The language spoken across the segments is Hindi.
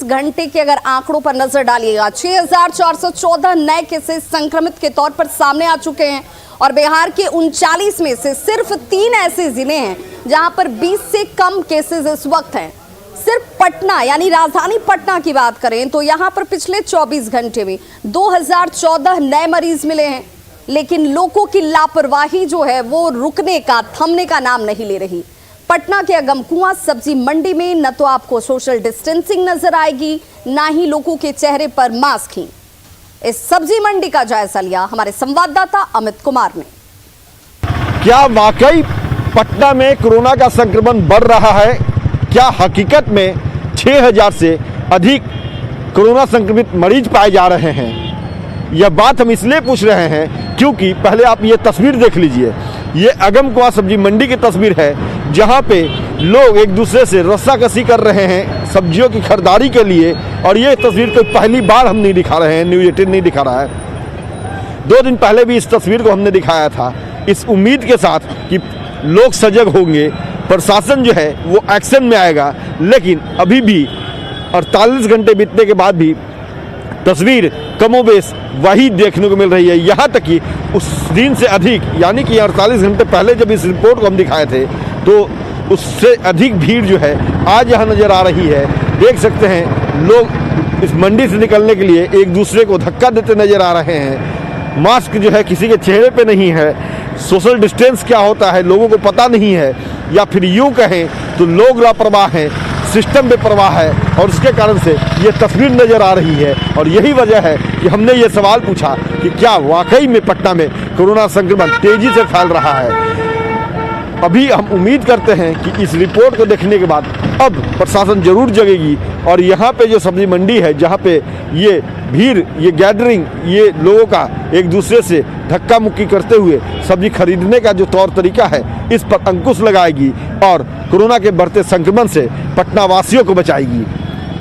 घंटे के अगर आंकड़ों पर नजर डालिएगा, 6414 नए केसेस संक्रमित के तौर पर सामने आ चुके हैं और बिहार के 39 में से सिर्फ 3 ऐसे जिले हैं जहां पर 20 से कम केसेस इस वक्त हैं। सिर्फ पटना यानी राजधानी पटना की बात करें तो यहां पर पिछले 24 घंटे में 2014 नए मरीज मिले हैं, लेकिन लोगों की लापरवाही जो है वो रुकने का, थमने का नाम नहीं ले रही। पटना के अगमकुआं सब्जी मंडी में न तो आपको सोशल डिस्टेंसिंग नजर आएगी, ना ही लोगों के चेहरे पर मास्क ही। इस सब्जी मंडी का जायजा लिया हमारे संवाददाता अमित कुमार ने। क्या वाकई पटना में कोरोना का संक्रमण बढ़ रहा है? क्या हकीकत में 6000 से अधिक कोरोना संक्रमित मरीज पाए जा रहे हैं? यह बात हम इसलिए पूछ रहे हैं क्योंकि पहले आप ये तस्वीर देख लीजिए। ये अगमकुआं सब्जी मंडी की तस्वीर है जहां पे लोग एक दूसरे से रस्साकसी कर रहे हैं सब्जियों की खरीदारी के लिए। और ये तस्वीर कोई पहली बार हम नहीं दिखा रहे हैं, न्यूज़ 18 नहीं दिखा रहा है। 2 दिन पहले भी इस तस्वीर को हमने दिखाया था, इस उम्मीद के साथ कि लोग सजग होंगे, प्रशासन जो है वो एक्शन में आएगा। लेकिन अभी भी 48 घंटे बीतने के बाद भी तस्वीर कमोबेश वही देखने को मिल रही है। यहाँ तक कि उस दिन से अधिक, यानी कि 48 घंटे पहले जब इस रिपोर्ट को हम दिखाए थे तो उससे अधिक भीड़ जो है आज यहाँ नज़र आ रही है। देख सकते हैं लोग इस मंडी से निकलने के लिए एक दूसरे को धक्का देते नज़र आ रहे हैं। मास्क जो है किसी के चेहरे पे नहीं है। सोशल डिस्टेंस क्या होता है लोगों को पता नहीं है, या फिर यूँ कहें तो लोग लापरवाह हैं, सिस्टम बेपरवाह है और उसके कारण से ये तस्वीर नज़र आ रही है। और यही वजह है कि हमने ये सवाल पूछा कि क्या वाकई में पटना में कोरोना संक्रमण तेज़ी से फैल रहा है। अभी हम उम्मीद करते हैं कि इस रिपोर्ट को देखने के बाद अब प्रशासन जरूर जगेगी और यहाँ पे जो सब्जी मंडी है जहाँ पे ये भीड़, ये गैदरिंग, ये लोगों का एक दूसरे से धक्का मुक्की करते हुए सब्जी खरीदने का जो तौर तरीका है, इस पर अंकुश लगाएगी और कोरोना के बढ़ते संक्रमण से पटना वासियों को बचाएगी।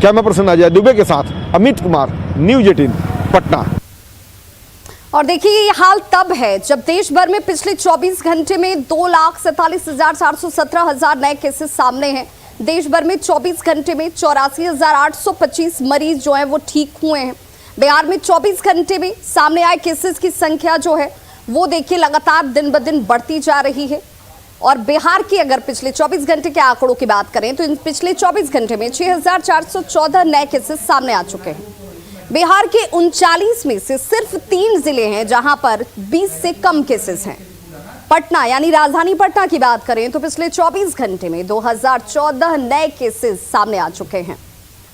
कैमरा पर्सन अजय दुबे के साथ अमित कुमार, न्यूज़ 18 पटना। और देखिए ये हाल तब है जब देश भर में पिछले 24 घंटे में 2,47,417 नए केसेस सामने हैं। देश भर में 24 घंटे में 84,825 मरीज जो हैं वो ठीक हुए हैं। बिहार में 24 घंटे में सामने आए केसेस की संख्या जो है वो देखिए लगातार दिन ब दिन बढ़ती जा रही है। और बिहार की अगर पिछले 24 घंटे के आंकड़ों की बात करें तो इन पिछले 24 घंटे में 6,414 नए केसेस सामने आ चुके हैं। बिहार के 39 में से सिर्फ 3 जिले हैं जहां पर 20 से कम केसेस हैं। पटना यानी राजधानी पटना की बात करें तो पिछले 24 घंटे में 2014 नए केसेस सामने आ चुके हैं।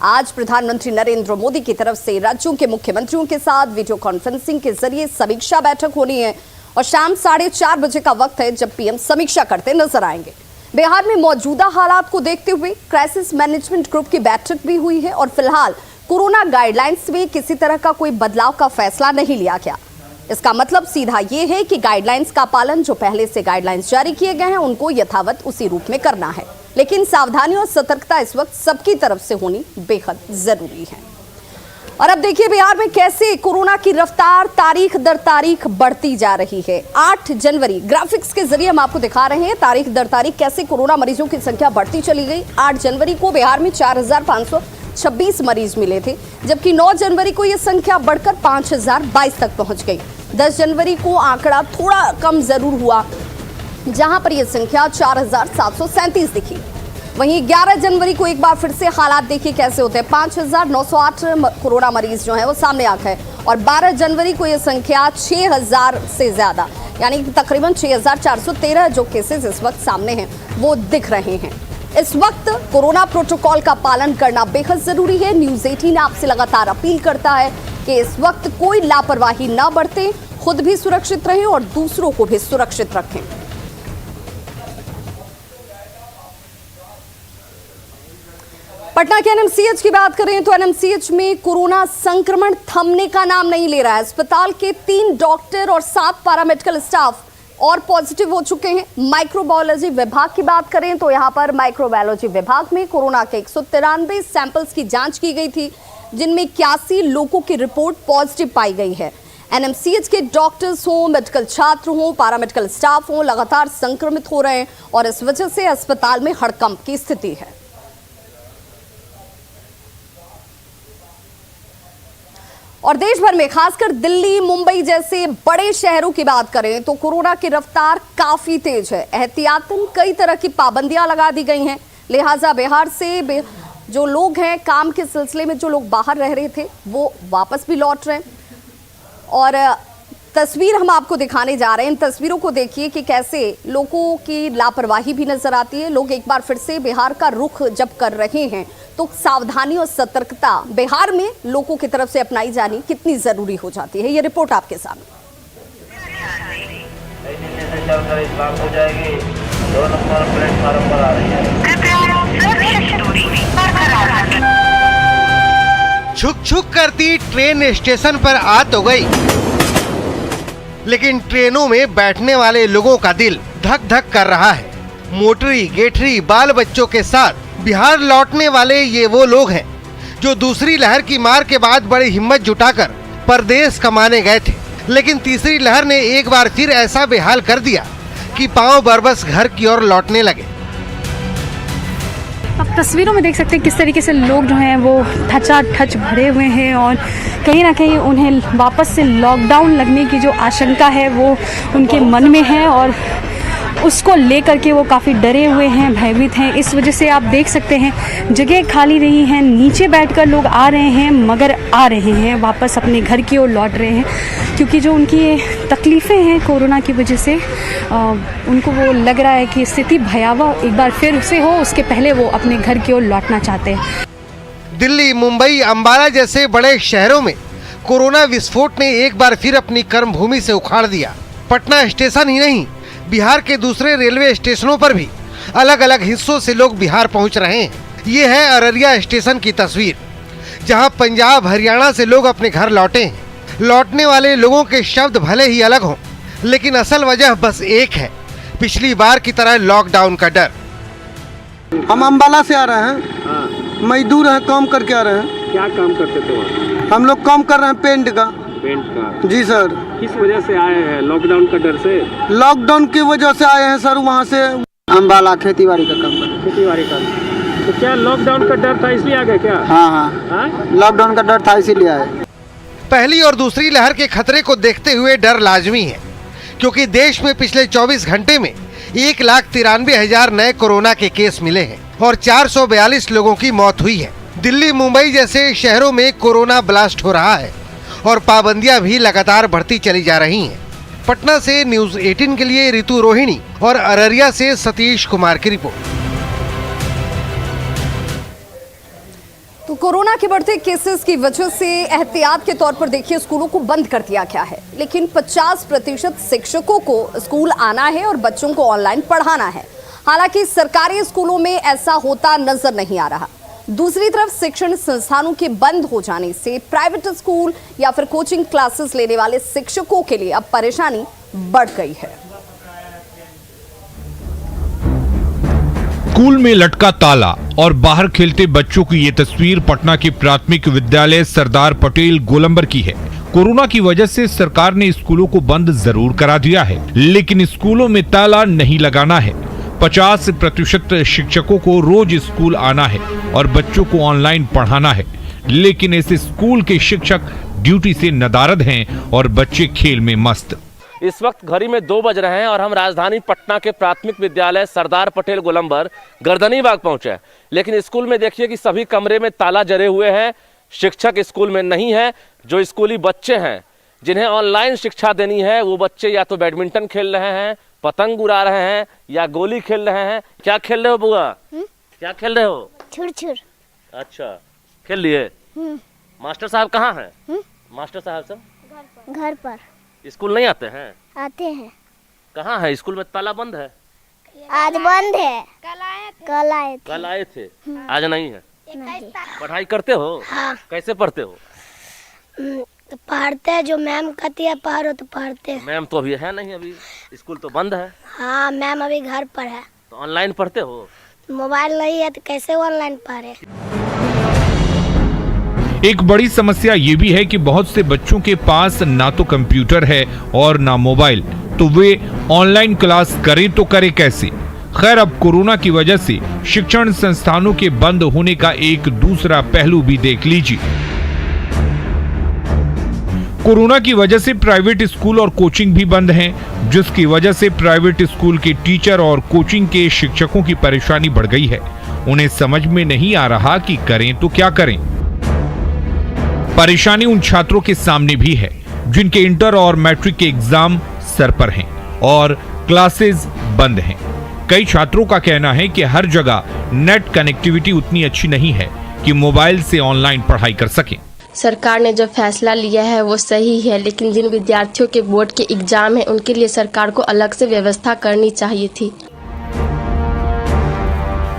आज प्रधानमंत्री नरेंद्र मोदी की तरफ से राज्यों के मुख्यमंत्रियों के साथ वीडियो कॉन्फ्रेंसिंग के जरिए समीक्षा बैठक होनी है और शाम 4:30 बजे का वक्त है जब पीएम समीक्षा करते नजर आएंगे। बिहार में मौजूदा हालात को देखते हुए क्राइसिस मैनेजमेंट ग्रुप की बैठक भी हुई है और फिलहाल कोरोना गाइडलाइंस में किसी तरह का कोई बदलाव का फैसला नहीं लिया गया। इसका मतलब सीधा ये है कि गाइडलाइंस का पालन, जो पहले से गाइडलाइंस जारी किए गए हैं उनको यथावत उसी रूप में करना है। लेकिन सावधानी और सतर्कता इस वक्त सबकी तरफ से होनी बेहद जरूरी है। और अब देखिए बिहार में कैसे कोरोना की रफ्तार तारीख दर तारीख बढ़ती जा रही है। 8 जनवरी ग्राफिक्स के जरिए हम आपको दिखा रहे हैं तारीख दर तारीख कैसे कोरोना मरीजों की संख्या बढ़ती चली गई। 8 जनवरी को बिहार में 4,526 मरीज मिले थे, जबकि 9 जनवरी को यह संख्या बढ़कर 5,022 तक पहुंच गई। 10 जनवरी को आंकड़ा थोड़ा कम जरूर हुआ, जहां पर यह संख्या 4,737 दिखी। वहीं 11 जनवरी को एक बार फिर से हालात देखिए कैसे होते हैं। 5,908 कोरोना मरीज जो है वो सामने आ गए और 12 जनवरी को यह संख्या 6,000 से ज्यादा यानी तकरीबन 6,413 जो केसेस इस वक्त सामने हैं वो दिख रहे हैं। इस वक्त कोरोना प्रोटोकॉल का पालन करना बेहद जरूरी है। न्यूज़ 18 आपसे लगातार अपील करता है कि इस वक्त कोई लापरवाही ना बरतें, खुद भी सुरक्षित रहें और दूसरों को भी सुरक्षित रखें। पटना के एनएमसीएच की बात करें तो एनएमसीएच में कोरोना संक्रमण थमने का नाम नहीं ले रहा है। अस्पताल के 3 डॉक्टर और 7 पैरामेडिकल स्टाफ और पॉजिटिव हो चुके हैं। माइक्रोबायोलॉजी विभाग की बात करें तो यहां पर माइक्रोबायोलॉजी विभाग में कोरोना के 193 सैंपल्स की जांच की गई थी, जिनमें 81 लोगों की रिपोर्ट पॉजिटिव पाई गई है। एनएमसीएच के डॉक्टर्स हों, मेडिकल छात्र हों, पैरामेडिकल स्टाफ हों, लगातार संक्रमित हो रहे हैं और इस वजह से अस्पताल में हड़कंप की स्थिति है। और देश भर में खासकर दिल्ली, मुंबई जैसे बड़े शहरों की बात करें तो कोरोना की रफ्तार काफी तेज है। एहतियातन कई तरह की पाबंदियां लगा दी गई हैं। लिहाजा बिहार से जो लोग हैं, काम के सिलसिले में जो लोग बाहर रह रहे थे वो वापस भी लौट रहे हैं। और तस्वीर हम आपको दिखाने जा रहे हैं। इन तस्वीरों को देखिए कि कैसे लोगों की लापरवाही भी नजर आती है। लोग एक बार फिर से बिहार का रुख जब कर रहे हैं तो सावधानी और सतर्कता बिहार में लोगों की तरफ से अपनाई जानी कितनी जरूरी हो जाती है, ये रिपोर्ट आपके सामने। हो जाएगी, 2 नंबर प्लेटफार्म पर आ रही है। छुक छुक करती ट्रेन स्टेशन पर आ तो गई, लेकिन ट्रेनों में बैठने वाले लोगों का दिल धक धक कर रहा है। मोटरी गेठरी बाल बच्चों के साथ बिहार लौटने वाले ये वो लोग हैं जो दूसरी लहर की मार के बाद बड़ी हिम्मत जुटाकर परदेश कमाने गए थे, लेकिन तीसरी लहर ने एक बार फिर ऐसा बेहाल कर दिया कि पांव बरबस घर की ओर लौटने लगे। आप तस्वीरों में देख सकते हैं किस तरीके से लोग जो हैं वो ठचाठच भरे हुए हैं और कहीं ना कहीं उन्हें वापस से लॉकडाउन लगने की जो आशंका है वो उनके मन में है और उसको लेकर के वो काफ़ी डरे हुए हैं, भयभीत हैं। इस वजह से आप देख सकते हैं जगह खाली नहीं है, नीचे बैठकर लोग आ रहे हैं, मगर आ रहे हैं वापस अपने घर की ओर लौट रहे हैं, क्योंकि जो उनकी तकलीफ़ें हैं कोरोना की वजह से उनको वो लग रहा है कि स्थिति भयावह एक बार फिर से हो, उसके पहले वो अपने घर की ओर लौटना चाहते हैं। दिल्ली, मुंबई, अंबाला जैसे बड़े शहरों में कोरोना विस्फोट ने एक बार फिर अपनी कर्मभूमि से उखाड़ दिया। पटना स्टेशन ही नहीं, बिहार के दूसरे रेलवे स्टेशनों पर भी अलग अलग हिस्सों से लोग बिहार पहुंच रहे हैं। ये है अररिया स्टेशन की तस्वीर, जहां पंजाब, हरियाणा से लोग अपने घर लौटे हैं। लौटने वाले लोगों के शब्द भले ही अलग हों, लेकिन असल वजह बस एक है, पिछली बार की तरह लॉकडाउन का डर। हम अंबाला से आ रहे हैं, मजदूर हैं, काम करके आ रहे हैं। क्या काम करते थे वहाँ? हम लोग काम कर रहे हैं पेंट का। पेंट का? जी सर। किस वजह से आए हैं? लॉकडाउन का डर से? लॉकडाउन की वजह से आए हैं सर, वहाँ से। अंबाला खेतीबाड़ी का काम कर। खेतीबाड़ी का? तो क्या लॉकडाउन का डर था इसलिए आ गए क्या? हाँ, लॉकडाउन का डर था इसीलिए आए। पहली और दूसरी लहर के खतरे को देखते हुए डर लाजमी है, क्योंकि देश में पिछले 24 घंटे में 1,93,000 नए कोरोना के केस मिले हैं और 442 लोगों की मौत हुई है। दिल्ली, मुंबई जैसे शहरों में कोरोना ब्लास्ट हो रहा है और पाबंदियां भी लगातार बढ़ती चली जा रही हैं। पटना से न्यूज़ 18 के लिए रितु रोहिणी और अररिया से सतीश कुमार की रिपोर्ट। तो कोरोना के बढ़ते केसेस की वजह से एहतियात के तौर पर देखिए स्कूलों को बंद कर दिया गया है, लेकिन 50% शिक्षकों को स्कूल आना है और बच्चों को ऑनलाइन पढ़ाना है। हालांकि सरकारी स्कूलों में ऐसा होता नजर नहीं आ रहा। दूसरी तरफ शिक्षण संस्थानों के बंद हो जाने से प्राइवेट स्कूल या फिर कोचिंग क्लासेस लेने वाले शिक्षकों के लिए अब परेशानी बढ़ गई है। स्कूल में लटका ताला और बाहर खेलते बच्चों की ये तस्वीर पटना के प्राथमिक विद्यालय सरदार पटेल गोलंबर की है। कोरोना की वजह से सरकार ने स्कूलों को बंद जरूर करा दिया है, लेकिन स्कूलों में ताला नहीं लगाना है। 50% शिक्षकों को रोज स्कूल आना है और बच्चों को ऑनलाइन पढ़ाना है, लेकिन ऐसे स्कूल के शिक्षक ड्यूटी से नदारद हैं और बच्चे खेल में मस्त। इस वक्त घड़ी में 2 बज रहे हैं और हम राजधानी पटना के प्राथमिक विद्यालय सरदार पटेल गोलंबर गर्दनीबाग पहुंचे हैं, लेकिन स्कूल में देखिए कि सभी कमरे में ताला जड़े हुए हैं। शिक्षक स्कूल में नहीं है। जो स्कूली बच्चे हैं जिन्हें ऑनलाइन शिक्षा देनी है वो बच्चे या तो बैडमिंटन खेल रहे हैं, पतंग उड़ा रहे हैं या गोली खेल रहे हैं। क्या खेल रहे हो बुआ? क्या खेल रहे हो? छुर छुर। अच्छा, खेल लिए। मास्टर साहब कहाँ हैं? मास्टर साहब सब घर पर। स्कूल नहीं आते हैं? आते हैं। कहाँ है? स्कूल में ताला बंद है। आज बंद है। कल आए थे। आज नहीं है। नहीं। पढ़ाई करते हो? हाँ। कैसे पढ़ते हो? तो पढ़ते हैं, जो मैम कहती है पढ़ो तो पढ़ते हैं। मैम तो अभी है नहीं, अभी स्कूल तो बंद है। हाँ, मैम अभी घर पर है। तो ऑनलाइन पढ़ते हो? मोबाइल नहीं है तो कैसे ऑनलाइन पढ़े? एक बड़ी समस्या ये भी है कि बहुत से बच्चों के पास ना तो कंप्यूटर है और ना मोबाइल, तो वे ऑनलाइन क्लास करें तो करें कैसे? खैर, अब कोरोना की वजह से शिक्षण संस्थानों के बंद होने का एक दूसरा पहलू भी देख लीजिए। कोरोना की वजह से प्राइवेट स्कूल और कोचिंग भी बंद हैं, जिसकी वजह से प्राइवेट स्कूल के टीचर और कोचिंग के शिक्षकों की परेशानी बढ़ गई है। उन्हें समझ में नहीं आ रहा कि करें तो क्या करें। परेशानी उन छात्रों के सामने भी है जिनके इंटर और मैट्रिक के एग्जाम सर पर हैं और क्लासेस बंद हैं। कई छात्रों का कहना है कि हर जगह नेट कनेक्टिविटी उतनी अच्छी नहीं है कि मोबाइल से ऑनलाइन पढ़ाई कर सकें। सरकार ने जो फैसला लिया है वो सही है, लेकिन जिन विद्यार्थियों के बोर्ड के एग्जाम है उनके लिए सरकार को अलग से व्यवस्था करनी चाहिए थी।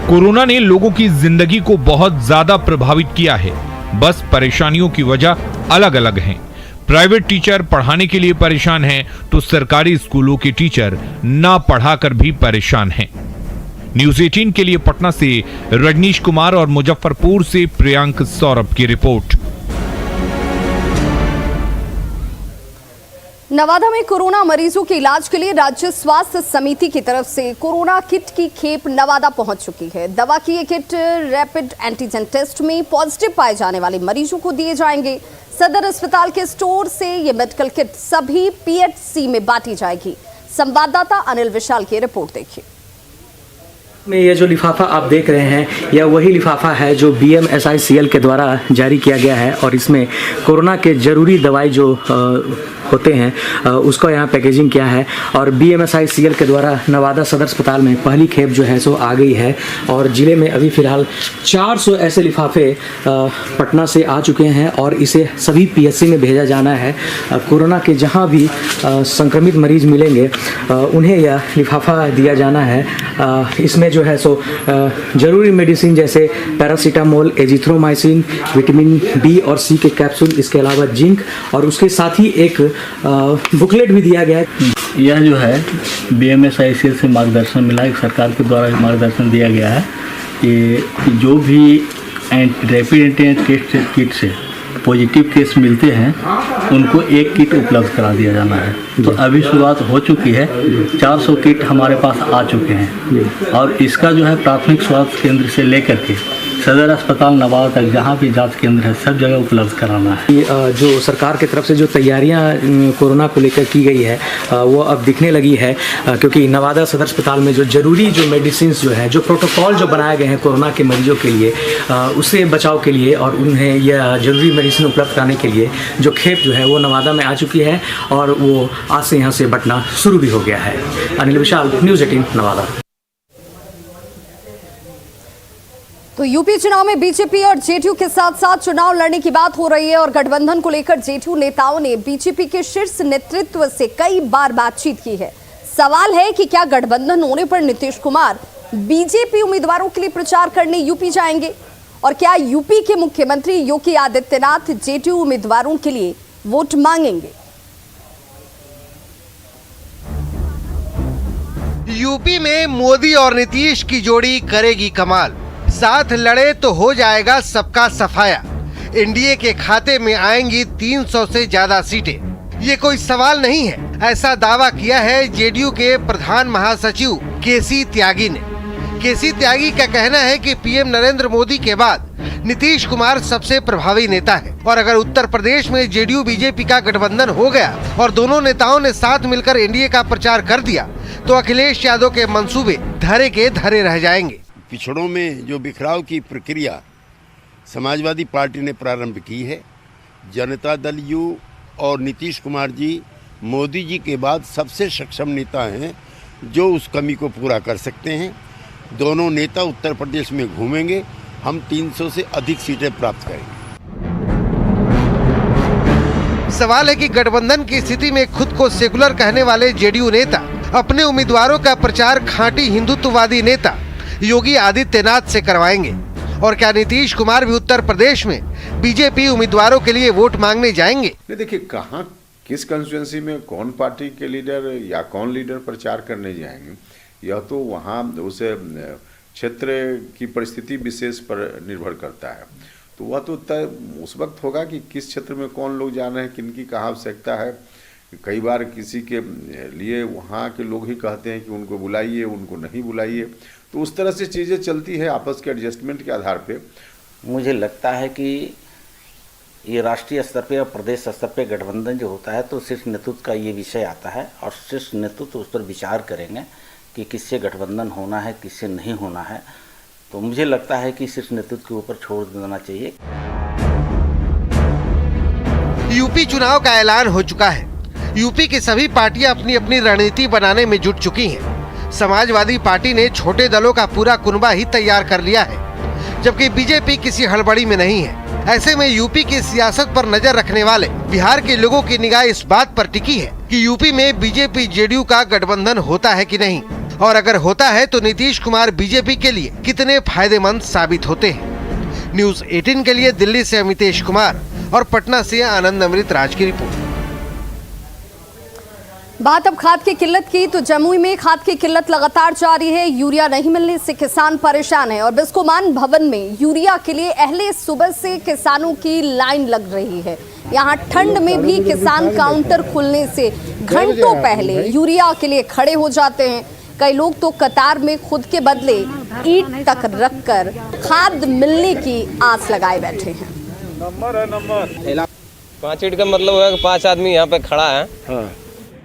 कोरोना ने लोगों की जिंदगी को बहुत ज्यादा प्रभावित किया है, बस परेशानियों की वजह अलग अलग हैं। प्राइवेट टीचर पढ़ाने के लिए परेशान हैं, तो सरकारी स्कूलों के टीचर ना पढ़ाकर भी परेशान हैं। न्यूज़ 18 के लिए पटना से रजनीश कुमार और मुजफ्फरपुर से प्रियांक सौरभ की रिपोर्ट। नवादा में कोरोना मरीजों के इलाज के लिए राज्य स्वास्थ्य समिति की तरफ से कोरोना किट की खेप नवादा पहुंच चुकी है। दवा की ये किट रैपिड एंटीजन टेस्ट में पॉजिटिव पाए जाने वाले मरीजों को दिए जाएंगे। सदर अस्पताल के स्टोर से ये मेडिकल किट सभी पीएचसी में बांटी जाएगी। संवाददाता अनिल विशाल की रिपोर्ट देखिए। में ये जो लिफाफा आप देख रहे हैं यह वही लिफाफा है जो BMSICL के द्वारा जारी किया गया है और इसमें कोरोना के ज़रूरी दवाई जो होते हैं उसको यहाँ पैकेजिंग किया है। और BMSICL के द्वारा नवादा सदर अस्पताल में पहली खेप जो है सो आ गई है और ज़िले में अभी फ़िलहाल 400 ऐसे लिफाफे पटना से आ चुके हैं और इसे सभी PSC में भेजा जाना है। कोरोना के जहाँ भी संक्रमित मरीज मिलेंगे उन्हें यह लिफाफा दिया जाना है। इसमें जो है सो ज़रूरी मेडिसिन जैसे पैरासीटामोल, एजिथ्रोमाइसिन, विटामिन B और C के कैप्सूल, इसके अलावा जिंक और उसके साथ ही एक बुकलेट भी दिया गया है। यह जो है BMSICL से मार्गदर्शन मिला है, सरकार के द्वारा मार्गदर्शन दिया गया है कि जो भी रैपिड एंटीजन टेस्ट किट से पॉजिटिव केस मिलते हैं उनको एक किट उपलब्ध करा दिया जाना है। तो अभी शुरुआत हो चुकी है, 400 किट हमारे पास आ चुके हैं और इसका जो है प्राथमिक स्वास्थ्य केंद्र से लेकर के सदर अस्पताल नवादा तक जहाँ भी जांच केंद्र है सब जगह उपलब्ध कराना है। जो सरकार की तरफ से जो तैयारियां कोरोना को लेकर की गई है वो अब दिखने लगी है, क्योंकि नवादा सदर अस्पताल में जो जरूरी जो मेडिसिन जो है, जो प्रोटोकॉल जो बनाए गए हैं कोरोना के मरीजों के लिए उससे बचाव के लिए और उन्हें यह जरूरी मेडिसिन उपलब्ध कराने के लिए जो खेप जो है वो नवादा में आ चुकी है और वो आज से यहाँ से बंटना शुरू भी हो गया है। अनिल विशाल, न्यूज़ 18 नवादा। तो यूपी चुनाव में बीजेपी और जेडीयू के साथ साथ चुनाव लड़ने की बात हो रही है और गठबंधन को लेकर जेडीयू नेताओं ने बीजेपी के शीर्ष नेतृत्व से कई बार बातचीत की है। सवाल है कि क्या गठबंधन होने पर नीतीश कुमार बीजेपी उम्मीदवारों के लिए प्रचार करने यूपी जाएंगे और क्या यूपी के मुख्यमंत्री योगी आदित्यनाथ जेडीयू उम्मीदवारों के लिए वोट मांगेंगे? यूपी में मोदी और नीतीश की जोड़ी करेगी कमाल। साथ लड़े तो हो जाएगा सबका सफाया। एनडीए के खाते में आएंगी 300 से ज्यादा सीटें। ये कोई सवाल नहीं है, ऐसा दावा किया है जेडीयू के प्रधान महासचिव केसी त्यागी ने। केसी त्यागी का कहना है कि पीएम नरेंद्र मोदी के बाद नीतीश कुमार सबसे प्रभावी नेता है और अगर उत्तर प्रदेश में जेडीयू बीजेपी का गठबंधन हो गया और दोनों नेताओं ने साथ मिलकर एनडीए का प्रचार कर दिया तो अखिलेश यादव के मंसूबे धरे के धरे रह जाएंगे। पिछड़ों में जो बिखराव की प्रक्रिया समाजवादी पार्टी ने प्रारंभ की है, जनता दल यू और नीतीश कुमार जी मोदी जी के बाद सबसे सक्षम नेता हैं जो उस कमी को पूरा कर सकते हैं। दोनों नेता उत्तर प्रदेश में घूमेंगे, हम 300 से अधिक सीटें प्राप्त करेंगे। सवाल है कि गठबंधन की स्थिति में खुद को सेकुलर कहने वाले जेडीयू नेता अपने उम्मीदवारों का प्रचार खांटी हिंदुत्ववादी नेता योगी आदित्यनाथ से करवाएंगे और क्या नीतीश कुमार भी उत्तर प्रदेश में बीजेपी उम्मीदवारों के लिए वोट मांगने जाएंगे? देखिए, कहाँ किस कंस्टिट्यूंसी में कौन पार्टी के लीडर या कौन लीडर प्रचार करने जाएंगे, यह तो वहाँ उसे क्षेत्र की परिस्थिति विशेष पर निर्भर करता है। तो वह तो तय उस वक्त होगा कि किस क्षेत्र में कौन लोग जा रहे हैं, किनकी कहाँ आवश्यकता है। कई बार किसी के लिए वहाँ के लोग ही कहते हैं कि उनको बुलाइए, उनको नहीं बुलाइए, तो उस तरह से चीज़ें चलती है आपस के एडजस्टमेंट के आधार पे। मुझे लगता है कि ये राष्ट्रीय स्तर पे और प्रदेश स्तर पे गठबंधन जो होता है तो शीर्ष नेतृत्व का ये विषय आता है और शीर्ष नेतृत्व उस पर विचार करेंगे कि किससे गठबंधन होना है, किससे नहीं होना है। तो मुझे लगता है कि शीर्ष नेतृत्व के ऊपर छोड़ देना चाहिए। यूपी चुनाव का ऐलान हो चुका है। यूपी की सभी पार्टियां अपनी अपनी रणनीति बनाने में जुट चुकी हैं। समाजवादी पार्टी ने छोटे दलों का पूरा कुनबा ही तैयार कर लिया है, जबकि बीजेपी किसी हड़बड़ी में नहीं है। ऐसे में यूपी की सियासत पर नजर रखने वाले बिहार के लोगों की निगाह इस बात पर टिकी है कि यूपी में बीजेपी जेडीयू का गठबंधन होता है कि नहीं, और अगर होता है तो नीतीश कुमार बीजेपी के लिए कितने फायदेमंद साबित होते हैं। न्यूज़ 18 के लिए दिल्ली से अमितेश कुमार और पटना से आनंद अमृत राज की रिपोर्ट। बात अब खाद की किल्लत की, तो जमुई में खाद की किल्लत लगातार जारी है। यूरिया नहीं मिलने से किसान परेशान है और बिस्कोमान भवन में यूरिया के लिए अहले सुबह से किसानों की लाइन लग रही है। यहाँ ठंड में भी किसान काउंटर खुलने से घंटों पहले यूरिया के लिए खड़े हो जाते हैं। कई लोग तो कतार में खुद के बदले ईंट तक रखकर खाद मिलने की आस लगाए बैठे हैं। नंबर 5 ईंट का मतलब है कि 5 आदमी यहाँ पे खड़ा है। हाँ।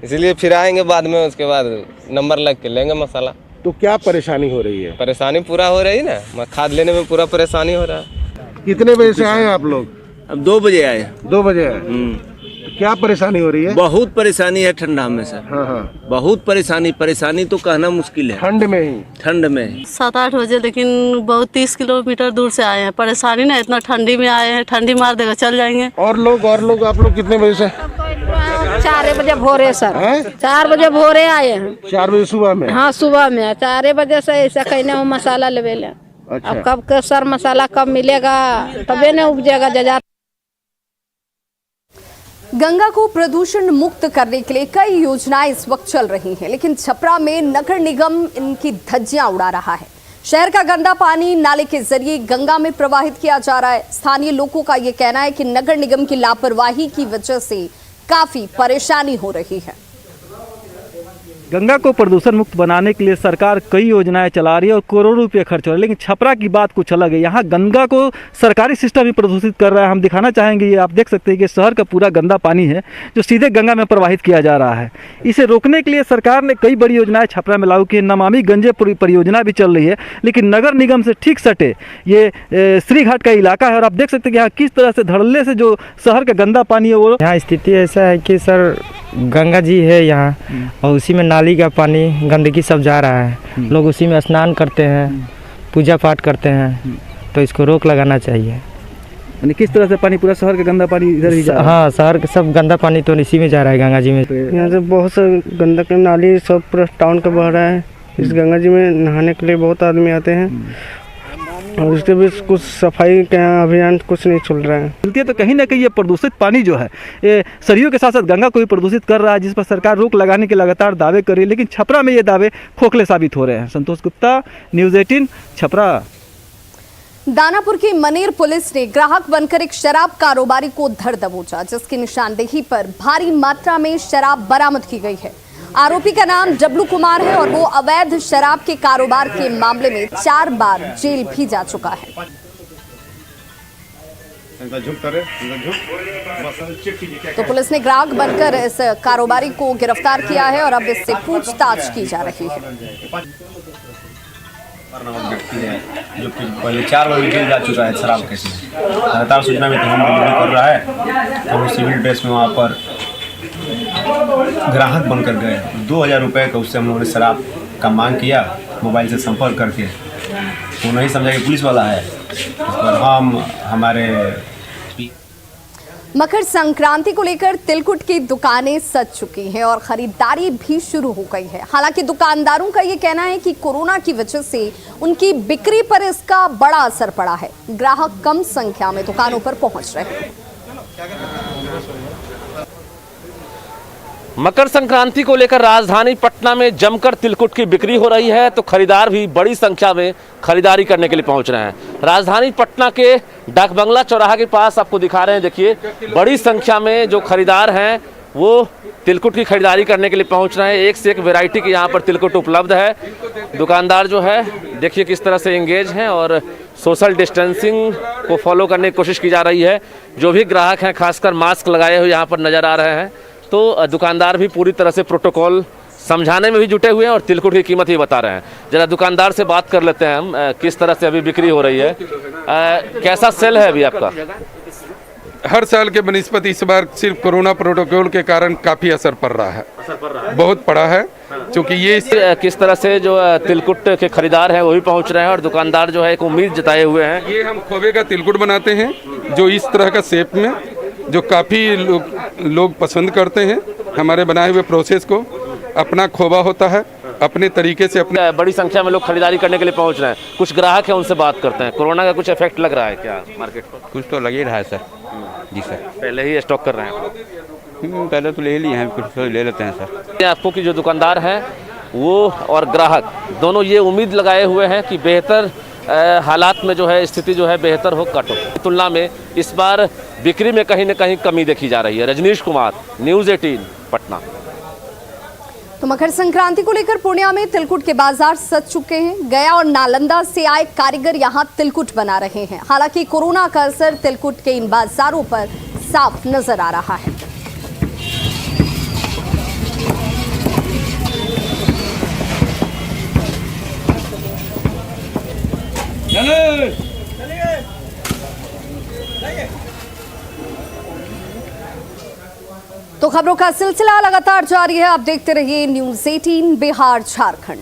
इसलिए फिर आएंगे बाद में, उसके बाद नंबर लग के लेंगे मसाला। तो क्या परेशानी हो रही है? परेशानी पूरा हो रही है ना, खाद लेने में पूरा परेशानी हो रहा है। कितने बजे से आए आप लोग? अब 2 बजे आए। 2 बजे आए। क्या परेशानी हो रही है? बहुत परेशानी है ठंडा में सर। हाँ। बहुत परेशानी तो कहना मुश्किल है। ठंड में ही? ठंड में 7-8 बजे, लेकिन बहुत 30 किलोमीटर दूर से आए हैं। परेशानी ना, इतना ठंडी में आए हैं, ठंडी मार देगा चल जाएंगे। और लोग आप लोग कितने बजे से? 4 बजे भोरे सर। 4 बजे भोरे आए हैं। 4 बजे सुबह में? हाँ सुबह में 4 बजे से ऐसा कहने हम मसाला ले ले। अच्छा। अब कब का सर मसाला कब मिलेगा, तबे न उपजेगा जजा। गंगा को प्रदूषण मुक्त करने के लिए कई योजनाएं इस वक्त चल रही हैं, लेकिन छपरा में नगर निगम इनकी धज्जियां उड़ा रहा है। शहर का गंदा पानी नाले के जरिए गंगा में प्रवाहित किया जा रहा है। स्थानीय लोगों का ये कहना है कि नगर निगम की लापरवाही की वजह से काफी परेशानी हो रही है। गंगा को प्रदूषण मुक्त बनाने के लिए सरकार कई योजनाएं चला रही है और करोड़ों रुपये खर्च हो रहे हैं, लेकिन छपरा की बात कुछ अलग है। यहाँ गंगा को सरकारी सिस्टम ही प्रदूषित कर रहा है। हम दिखाना चाहेंगे, ये आप देख सकते हैं कि शहर का पूरा गंदा पानी है जो सीधे गंगा में प्रवाहित किया जा रहा है। इसे रोकने के लिए सरकार ने कई बड़ी योजनाएं छपरा में लागू की है। नमामि गंगे परियोजना भी चल रही है, लेकिन नगर निगम से ठीक सटे ये श्रीघाट का इलाका है और आप देख सकते हैं कि यहाँ किस तरह से धड़ल्ले से जो शहर का गंदा पानी है वो। यहाँ स्थिति ऐसा है कि सर गंगा जी है यहाँ और उसी में नाली का पानी गंदगी सब जा रहा है। लोग उसी में स्नान करते हैं, पूजा पाठ करते हैं, तो इसको रोक लगाना चाहिए। यानी किस तरह से पानी, पूरा शहर का गंदा पानी इधर ही जा रहा है? हाँ, शहर का सब गंदा पानी तो इसी में जा रहा है गंगा जी में। यहाँ से बहुत सा गंदा का नाली सब पूरा टाउन का बह रहा है। इस गंगा जी में नहाने के लिए बहुत आदमी आते हैं और उसके बीच कुछ सफाई का अभियान कुछ नहीं चल रहा है। तो कहीं ना कहीं ये प्रदूषित पानी जो है ये सरयू के साथ साथ गंगा को भी प्रदूषित कर रहा है, जिस पर सरकार रोक लगाने के लगातार दावे कर रही है, लेकिन छपरा में ये दावे खोखले साबित हो रहे हैं। संतोष गुप्ता, न्यूज़ 18 छपरा। दानापुर की मनेर पुलिस ने ग्राहक बनकर एक शराब कारोबारी को धर दबोचा, जिसकी निशानदेही पर भारी मात्रा में शराब बरामद की गई है। आरोपी का नाम डब्लू कुमार है और वो अवैध शराब के कारोबार के मामले में 4 बार जेल भी जा चुका है। तो पुलिस ने ग्राहक बनकर इस कारोबारी को गिरफ्तार किया है और अब इससे पूछताछ की जा रही है। व्यक्ति है जो कि पहले 4 बार जेल जा चुका है शराब केस में। लगातार सूचना में हम डिलीवरी कर रहा है और सिविल ड्रेस में वहाँ पर ग्राहक बनकर गए। 2000 रुपये का उससे हम लोगों ने शराब का मांग किया, मोबाइल से संपर्क करके। वो नहीं समझा कि पुलिस वाला है। इस पर हम हमारे मकर संक्रांति को लेकर तिलकुट की दुकानें सज चुकी हैं और खरीदारी भी शुरू हो गई है। हालांकि दुकानदारों का ये कहना है कि कोरोना की वजह से उनकी बिक्री पर इसका बड़ा असर पड़ा है। ग्राहक कम संख्या में दुकानों पर पहुंच रहे हैं। मकर संक्रांति को लेकर राजधानी पटना में जमकर तिलकुट की बिक्री हो रही है, तो खरीदार भी बड़ी संख्या में खरीदारी करने के लिए पहुंच रहे हैं। राजधानी पटना के डाक बंगला चौराहा के पास आपको दिखा रहे हैं, देखिए बड़ी संख्या में जो खरीदार हैं वो तिलकुट की खरीदारी करने के लिए पहुंच रहे हैं। एक से एक वैरायटी की यहाँ पर तिलकुट उपलब्ध है। दुकानदार जो है देखिए किस तरह से एंगेज हैं और सोशल डिस्टेंसिंग को फॉलो करने की कोशिश की जा रही है। जो भी ग्राहक हैं खासकर मास्क लगाए हुए यहाँ पर नज़र आ रहे हैं। तो दुकानदार भी पूरी तरह से प्रोटोकॉल समझाने में भी जुटे हुए हैं और तिलकुट की कीमत ही बता रहे हैं। जरा दुकानदार से बात कर लेते हैं हम, किस तरह से अभी बिक्री हो रही है, कैसा सेल है अभी आपका? हर साल के बनिस्पत इस बार सिर्फ कोरोना प्रोटोकॉल के कारण काफ़ी असर पड़ रहा है, बहुत पड़ा है। क्योंकि ये किस तरह से जो तिलकुट के खरीदार हैं वो भी पहुंच रहे हैं और दुकानदार जो है एक उम्मीद जताए हुए हैं। ये हम खोबे का तिलकुट बनाते हैं जो इस तरह का शेप में, जो काफ़ी लोग पसंद करते हैं। हमारे बनाए हुए प्रोसेस को अपना खोबा होता है, अपने तरीके से अपने बड़ी संख्या में लोग खरीदारी करने के लिए पहुंच रहे हैं। कुछ ग्राहक हैं उनसे बात करते हैं। कोरोना का कुछ इफेक्ट लग रहा है क्या मार्केट पर? कुछ तो लग ही रहा है सर। जी सर। पहले ही स्टॉक कर रहे हैं? पहले तो ले लिए हैं, कुछ तो ले लेते हैं सर। आपको की जो दुकानदार हैं वो और ग्राहक दोनों ये उम्मीद लगाए हुए हैं कि बेहतर हालात में जो है स्थिति जो है बेहतर हो काटो की तुलना में इस बार बिक्री में कहीं न कहीं कमी देखी जा रही है। रजनीश कुमार, न्यूज़ 18 पटना। तो मकर संक्रांति को लेकर पूर्णिया में तिलकुट के बाजार सज चुके हैं। गया और नालंदा से आए कारीगर यहां तिलकुट बना रहे हैं। हालांकि कोरोना का असर तिलकुट के इन बाजारों पर साफ नजर आ रहा है। तो खबरों का सिलसिला लगातार जारी है। आप देखते रहिए न्यूज़ 18 बिहार झारखंड।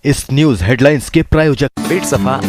इस न्यूज हेडलाइंस के प्रायोजक पेट सफा